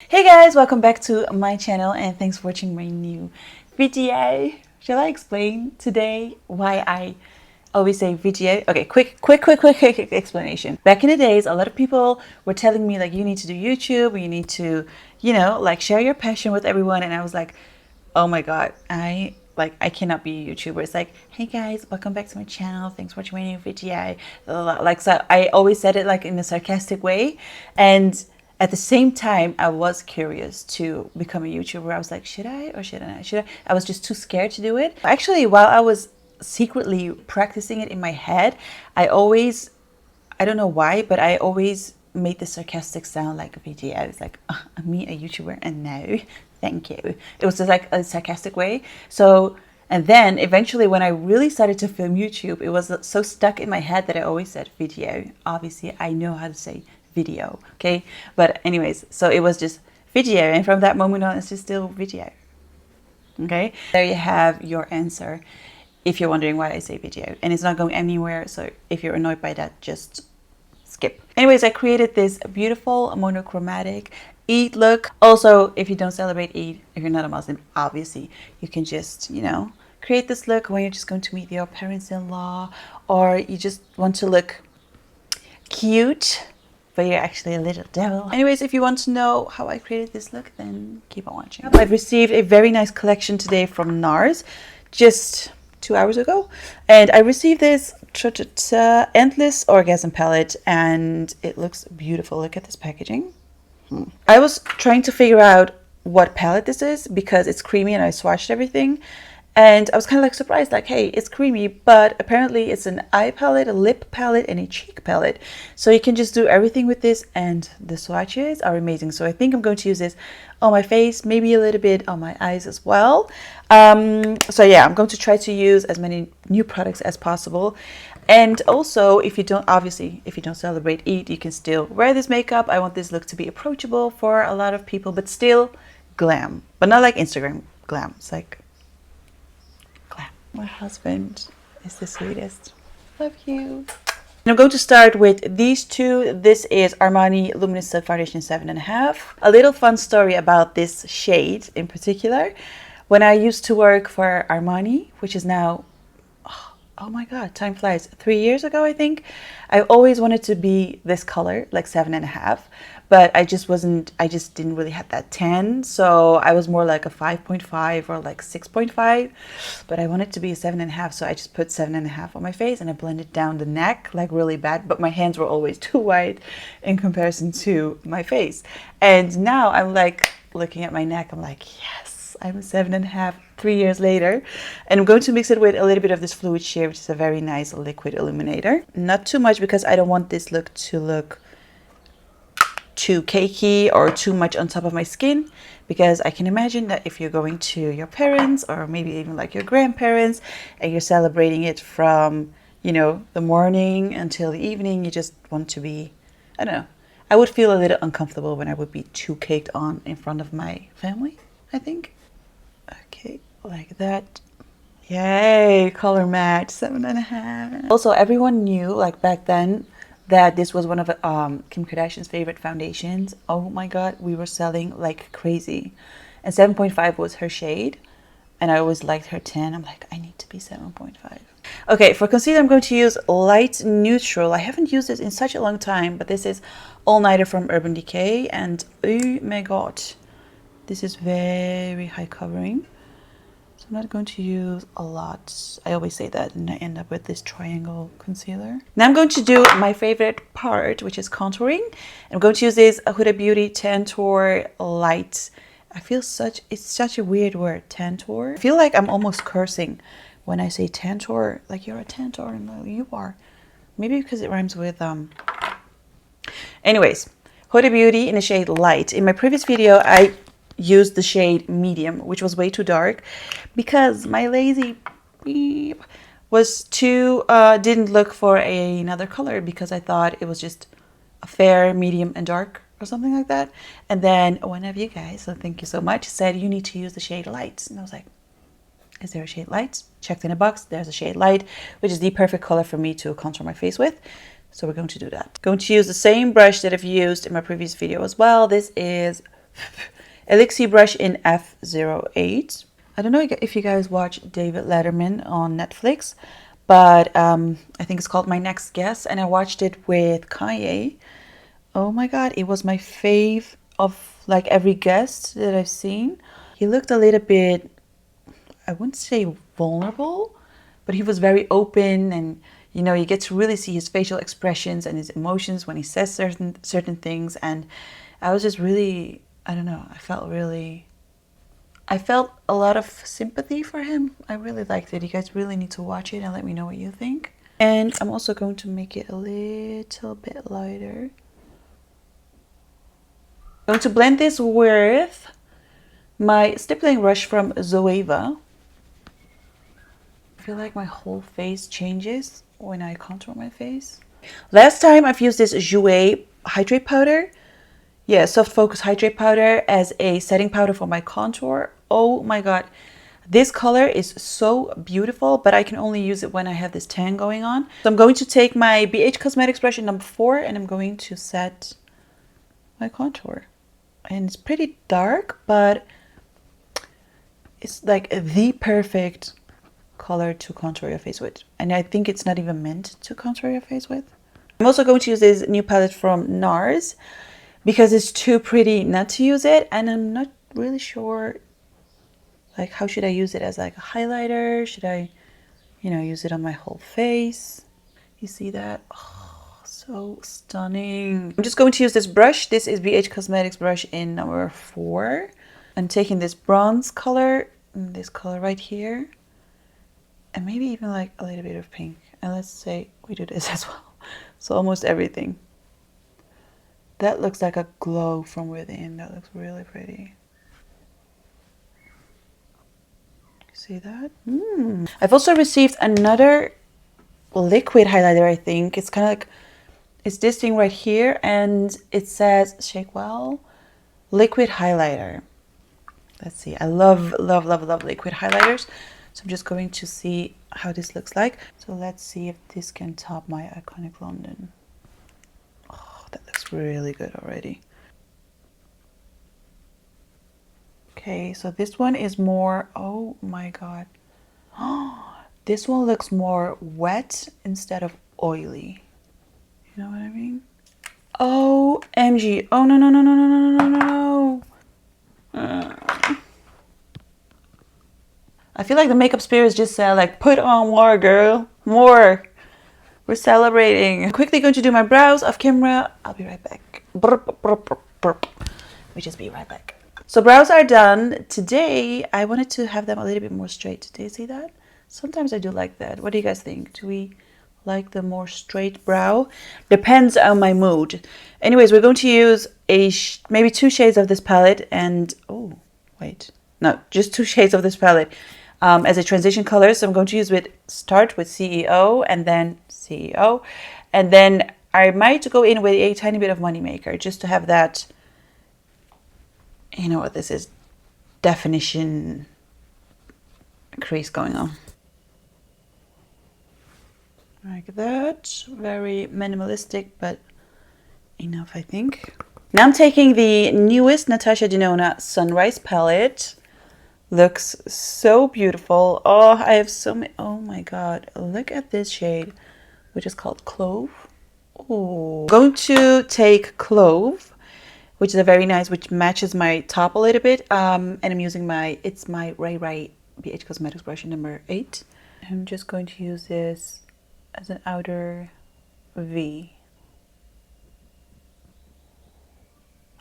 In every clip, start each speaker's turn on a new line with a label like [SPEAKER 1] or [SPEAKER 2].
[SPEAKER 1] Hey guys, welcome back to my channel and thanks for watching my new video. Shall I explain today why I always say video? Okay, quick explanation. Back in the days, a lot of people were telling me like you need to do YouTube, or you need to, like share your passion with everyone, and I was like, oh my god, I cannot be a YouTuber. It's like, hey guys, welcome back to my channel. Thanks for watching my new video. Like, so I always said it like in a sarcastic way, and at the same time, I was curious to become a YouTuber. I was like, should I or shouldn't I? Should I? I was just too scared to do it. Actually, while I was secretly practicing it in my head, I don't know why, but I always made the sarcastic sound like a video. It's like, me, a YouTuber, and no, thank you. It was just like a sarcastic way. So, and then eventually when I really started to film YouTube, it was so stuck in my head that I always said video. Obviously, I know how to say video, okay? But anyways, so it was just video, and from that moment on, it's just still video, okay? There you have your answer if you're wondering why I say video, and it's not going anywhere, so if you're annoyed by that, just skip. Anyways, I created this beautiful monochromatic Eid look. Also, if you don't celebrate Eid, if you're not a Muslim, obviously, you can just, create this look when you're just going to meet your parents-in-law, or you just want to look cute, but you're actually a little devil. Anyways, if you want to know how I created this look, then keep on watching. I've received a very nice collection today from NARS, just 2 hours ago, and I received this Endless Orgasm palette, and it looks beautiful. Look at this packaging. I was trying to figure out what palette this is because it's creamy, and I swatched everything. And I was kind of like surprised, like, hey, it's creamy, but apparently it's an eye palette, a lip palette, and a cheek palette. So you can just do everything with this, and the swatches are amazing. So I think I'm going to use this on my face, maybe a little bit on my eyes as well. So yeah, I'm going to try to use as many new products as possible. And also, if you don't celebrate Eid, you can still wear this makeup. I want this look to be approachable for a lot of people, but still glam. But not like Instagram glam. It's like my husband is the sweetest. Love you. And I'm going to start with these two. This is Armani Luminous Foundation 7.5. A little fun story about this shade in particular. When I used to work for Armani, which is now, oh my god, time flies, 3 years ago, I think, I always wanted to be this color, like 7.5, but I just didn't really have that tan, so I was more like a 5.5 or like 6.5, but I wanted to be a 7.5, so I just put 7.5 on my face, and I blended down the neck like really bad, but my hands were always too wide in comparison to my face. And now I'm like looking at my neck, I'm like, yes, I'm a 7.5 3 years later. And I'm going to mix it with a little bit of this fluid sheer, which is a very nice liquid illuminator. Not too much, because I don't want this look to look too cakey or too much on top of my skin, because I can imagine that if you're going to your parents or maybe even like your grandparents and you're celebrating it from, the morning until the evening, you just want to be, I don't know, I would feel a little uncomfortable when I would be too caked on in front of my family, I think. Okay, like that. Yay, color match, 7.5. Also, everyone knew, like back then, that this was one of Kim Kardashian's favorite foundations. Oh my god, we were selling like crazy. And 7.5 was her shade, and I always liked her 10. I'm like, I need to be 7.5. Okay, for concealer, I'm going to use light neutral. I haven't used this in such a long time, but this is All Nighter from Urban Decay, and oh my god, this is very high covering. So I'm not going to use a lot. I always say that, and I end up with this triangle concealer. Now I'm going to do my favorite part, which is contouring. I'm going to use this Huda Beauty Tantour Light. It's such a weird word, Tantour. I feel like I'm almost cursing when I say Tantour, like you're a Tantour, and you are. Maybe because it rhymes with Anyways, Huda Beauty in the shade Light. In my previous video, I used the shade Medium, which was way too dark because my lazy beep was too didn't look for another color, because I thought it was just a fair, medium, and dark or something like that. And then one of you guys, so thank you so much, said you need to use the shade Light, and I was like, is there a shade Light? Checked in a box, there's a shade Light, which is the perfect color for me to contour my face with. So we're going to do that. Going to use the same brush that I've used in my previous video as well. This is Elixir brush in F08. I don't know if you guys watch David Letterman on Netflix, but I think it's called My Next Guest, and I watched it with Kanye. Oh my god, it was my fave of like every guest that I've seen. He looked a little bit, I wouldn't say vulnerable, but he was very open, and you know, you get to really see his facial expressions and his emotions when he says certain things. And I was just really, I don't know, I felt a lot of sympathy for him. I really liked it. You guys really need to watch it and let me know what you think. And I'm also going to make it a little bit lighter. I'm going to blend this with my stippling brush from Zoeva. I feel like my whole face changes when I contour my face. Last time I've used this Jouer hydrate powder. Yeah, soft focus hydrate powder as a setting powder for my contour. Oh my god, this color is so beautiful, but I can only use it when I have this tan going on. So I'm going to take my BH Cosmetics brush in number 4 and I'm going to set my contour. And it's pretty dark, but it's like the perfect color to contour your face with. And I think it's not even meant to contour your face with. I'm also going to use this new palette from NARS because it's too pretty not to use it, and I'm not really sure like how should I use it, as like a highlighter? Should I, you know, use it on my whole face? You see that? Oh, so stunning. I'm just going to use this brush. This is BH Cosmetics brush in number 4. I'm taking this bronze color, this color right here, and maybe even like a little bit of pink. And let's say we do this as well. So almost everything. That looks like a glow from within. That looks really pretty. See that? I've also received another liquid highlighter, I think. It's kind of like, it's this thing right here, and it says Shake Well liquid highlighter. Let's see. I love liquid highlighters. So I'm just going to see how this looks like. So let's see if this can top my Iconic London. Oh, that looks really good already. Okay, so this one is more, oh my god. Oh, this one looks more wet instead of oily. You know what I mean? OMG. Oh, no, no, no, no, no, no, no, no, no. I feel like the makeup spirits just said, like, put on more, girl. More. We're celebrating. I'm quickly going to do my brows off camera. I'll be right back. Burp, burp, burp, burp. We just be right back. So brows are done. Today, I wanted to have them a little bit more straight. Do you see that? Sometimes I do like that. What do you guys think? Do we like the more straight brow? Depends on my mood. Anyways, we're going to use maybe 2 shades of this palette. And, oh, wait. No, just 2 shades of this palette as a transition color. So I'm going to start with CEO and then CEO. And then I might go in with a tiny bit of Moneymaker just to have that, you know what this is, definition crease going on. Like that. Very minimalistic, but enough, I think. Now I'm taking the newest Natasha Denona Sunrise palette. Looks so beautiful. Oh, I have so many. Oh my god. Look at this shade, which is called Clove. Oh, I'm going to take Clove, which is a very nice, which matches my top a little bit. And I'm using it's my Ray Ray BH Cosmetics brush in number 8. I'm just going to use this as an outer V.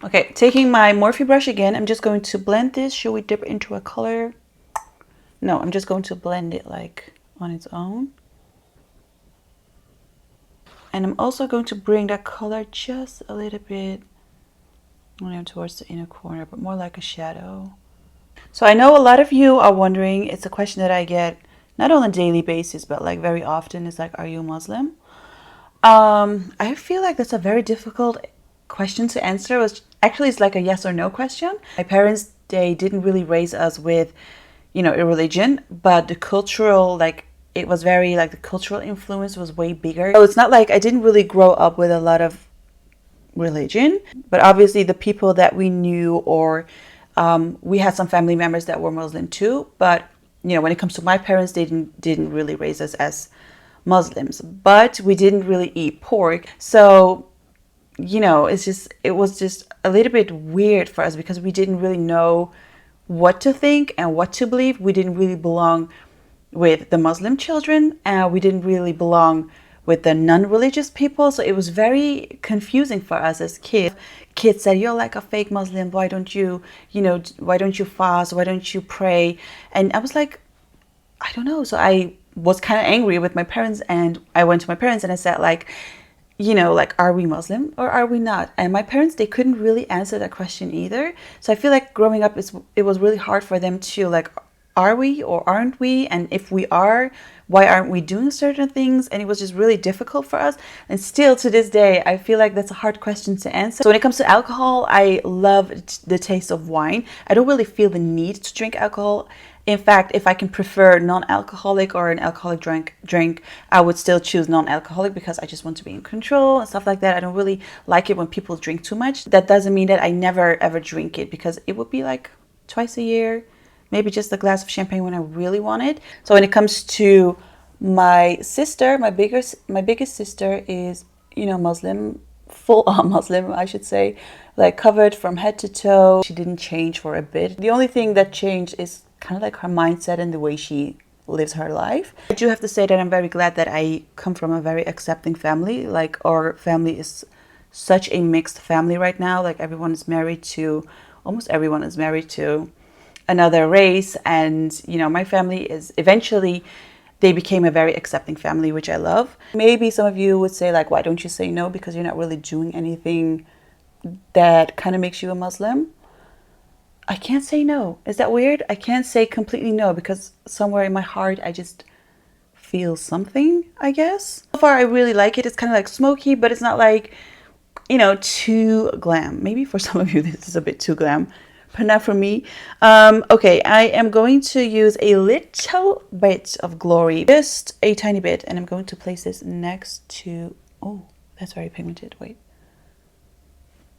[SPEAKER 1] Okay, taking my Morphe brush again, I'm just going to blend this. Should we dip into a color? No, I'm just going to blend it like on its own. And I'm also going to bring that color just a little bit towards the inner corner, but more like a shadow. So I know a lot of you are wondering, it's a question that I get not on a daily basis, but like very often. It's like, are you Muslim? I feel like that's a very difficult question to answer. It's like a yes or no question. My parents, they didn't really raise us with, you know, a religion, but the cultural, like, it was very, like, the cultural influence was way bigger. So it's not like I didn't really grow up with a lot of religion. But obviously the people that we knew, or we had some family members that were Muslim too. But you know, when it comes to my parents, they didn't really raise us as Muslims, but we didn't really eat pork. So, you know, it was just a little bit weird for us because we didn't really know what to think and what to believe. We didn't really belong with the Muslim children, and we didn't really belong with the non-religious people. So it was very confusing for us as kids. Kids said, "You're like a fake Muslim. Why don't you, why don't you fast? Why don't you pray?" And I was like, I don't know. So I was kind of angry with my parents, and I went to my parents and I said, like, like, are we Muslim or are we not? And my parents, they couldn't really answer that question either. So I feel like growing up, it was really hard for them to, like, are we or aren't we? And if we are, why aren't we doing certain things? And it was just really difficult for us. And still to this day, I feel like that's a hard question to answer. So when it comes to alcohol, I love the taste of wine. I don't really feel the need to drink alcohol. In fact, if I can prefer non-alcoholic or an alcoholic drink, I would still choose non-alcoholic because I just want to be in control and stuff like that. I don't really like it when people drink too much. That doesn't mean that I never ever drink it, because it would be like twice a year, maybe just a glass of champagne when I really want it. So when it comes to my sister, my biggest sister is, Muslim, full on Muslim, I should say, like covered from head to toe. She didn't change for a bit. The only thing that changed is kind of like her mindset and the way she lives her life. I do have to say that I'm very glad that I come from a very accepting family. Like, our family is such a mixed family right now. Like, almost everyone is married to another race. And, my family they became a very accepting family, which I love. Maybe some of you would say, like, why don't you say no? Because you're not really doing anything that kind of makes you a Muslim. I can't say no. Is that weird? I can't say completely no, because somewhere in my heart I just feel something, I guess. So far I really like it. It's kind of like smoky, but it's not like, too glam. Maybe for some of you this is a bit too glam, but not for me. Okay, I am going to use a little bit of Glory, just a tiny bit, and I'm going to place this next to, oh, that's very pigmented, wait.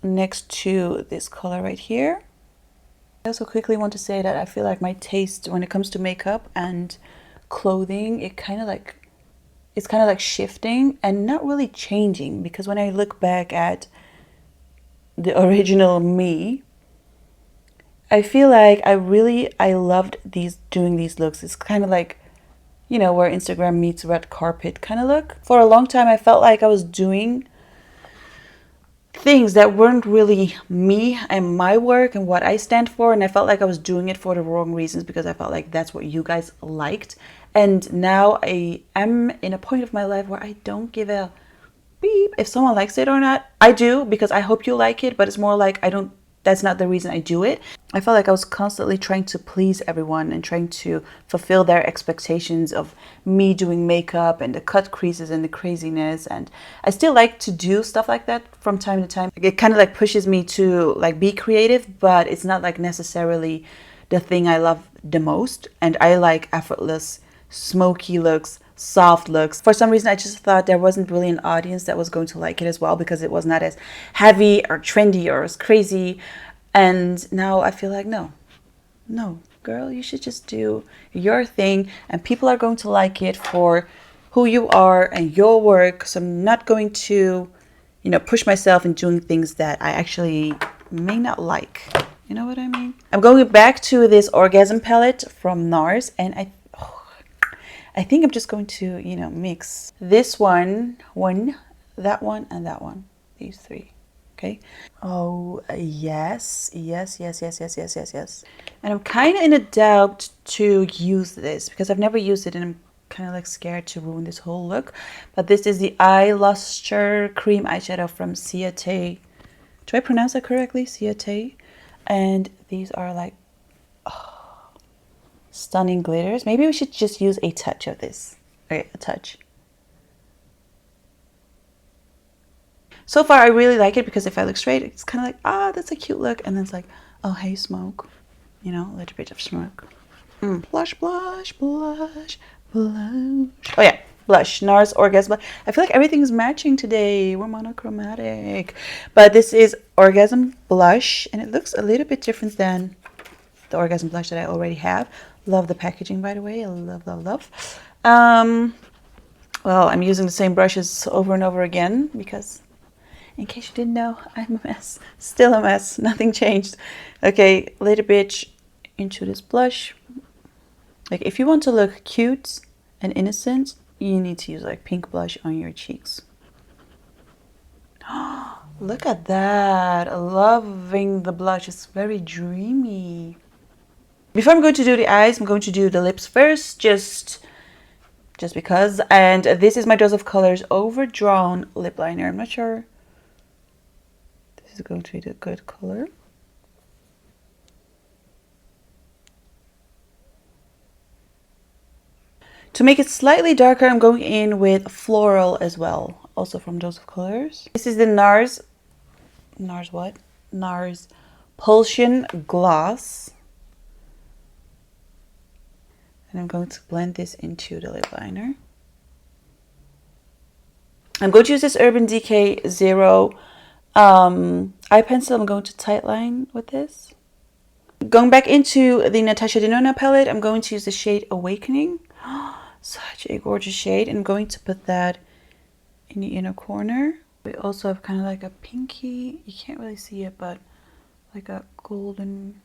[SPEAKER 1] Next to this color right here. I also quickly want to say that I feel like my taste when it comes to makeup and clothing, it's kind of like shifting and not really changing, because when I look back at the original me, I feel like I loved doing these looks. It's kind of like, where Instagram meets red carpet kind of look. For a long time I felt like I was doing things that weren't really me and my work and what I stand for, and I felt like I was doing it for the wrong reasons, because I felt like that's what you guys liked. And now I am in a point of my life where I don't give a beep if someone likes it or not. I do, because I hope you like it, but it's more like that's not the reason I do it. I felt like I was constantly trying to please everyone and trying to fulfill their expectations of me doing makeup and the cut creases and the craziness. And I still like to do stuff like that from time to time. It kind of like pushes me to like be creative, but it's not like necessarily the thing I love the most. And I like effortless, smoky looks, soft looks. For some reason I just thought there wasn't really an audience that was going to like it as well, because it was not as heavy or trendy or as crazy. And now I feel like no girl, you should just do your thing, and people are going to like it for who you are and your work. So I'm not going to push myself in doing things that I actually may not like. You know what I mean? I'm going back to this Orgasm palette from NARS, and I think I'm just going to, mix this one, that one, and that one. These three. Okay. Oh, yes. Yes. And I'm kind of in a doubt to use this, because I've never used it and I'm kind of like scared to ruin this whole look. But this is the Eye Luster Cream Eyeshadow from CHIT. Do I pronounce that correctly? CHIT. And these are like stunning glitters. Maybe we should just use a touch of this. Okay, a touch. So far I really like it, because if I look straight, it's kind of like, that's a cute look, and then it's like, oh hey, smoke, a little bit of smoke. Blush. Oh yeah, blush, NARS Orgasm Blush. I feel like everything's matching today. We're monochromatic. But this is Orgasm Blush, and it looks a little bit different than the Orgasm Blush that I already have. Love the packaging, by the way. I love, love, love. Well, I'm using the same brushes over and over again because, in case you didn't know, I'm a mess. Still a mess. Nothing changed. Okay, little bit into this blush. Like, if you want to look cute and innocent, you need to use like pink blush on your cheeks. Look at that. Loving the blush. It's very dreamy. Before I'm going to do the eyes, I'm going to do the lips first, just because. And this is my Dose of Colors Overdrawn Lip Liner. I'm not sure this is going to be the good color. To make it slightly darker, I'm going in with Floral as well, also from Dose of Colors. This is the NARS what? NARS Pulsion Gloss. And I'm going to blend this into the lip liner. I'm going to use this Urban Decay Zero eye pencil. I'm going to tightline with this. Going back into the Natasha Denona palette, I'm going to use the shade Awakening. Such a gorgeous shade. And I'm going to put that in the inner corner. We also have kind of like a pinky, you can't really see it, but like a golden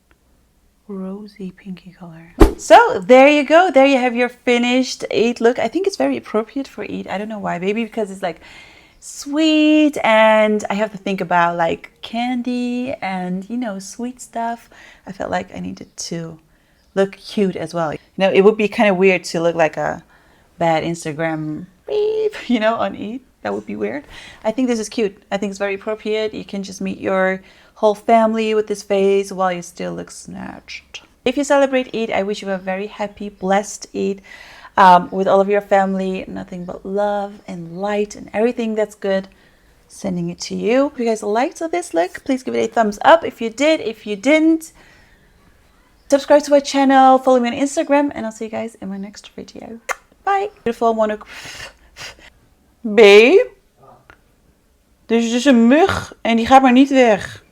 [SPEAKER 1] rosy pinky color. So there you go. There you have your finished Eid look. I think it's very appropriate for Eid. I don't know why. Maybe because it's like sweet and I have to think about like candy and, you know, sweet stuff. I felt like I needed to look cute as well. You know, it would be kind of weird to look like a bad Instagram beep, you know, on Eid. That would be weird. I think this is cute. I think it's very appropriate. You can just meet your whole family with this face while you still look snatched. If you celebrate Eid, I wish you a very happy, blessed Eid with all of your family. Nothing but love and light and everything that's good. Sending it to you. If you guys liked this look, please give it a thumbs up. If you did, if you didn't, subscribe to my channel, follow me on Instagram, and I'll see you guys in my next video. Bye. Beautiful mono. B. Dus is een mug en die gaat maar niet weg.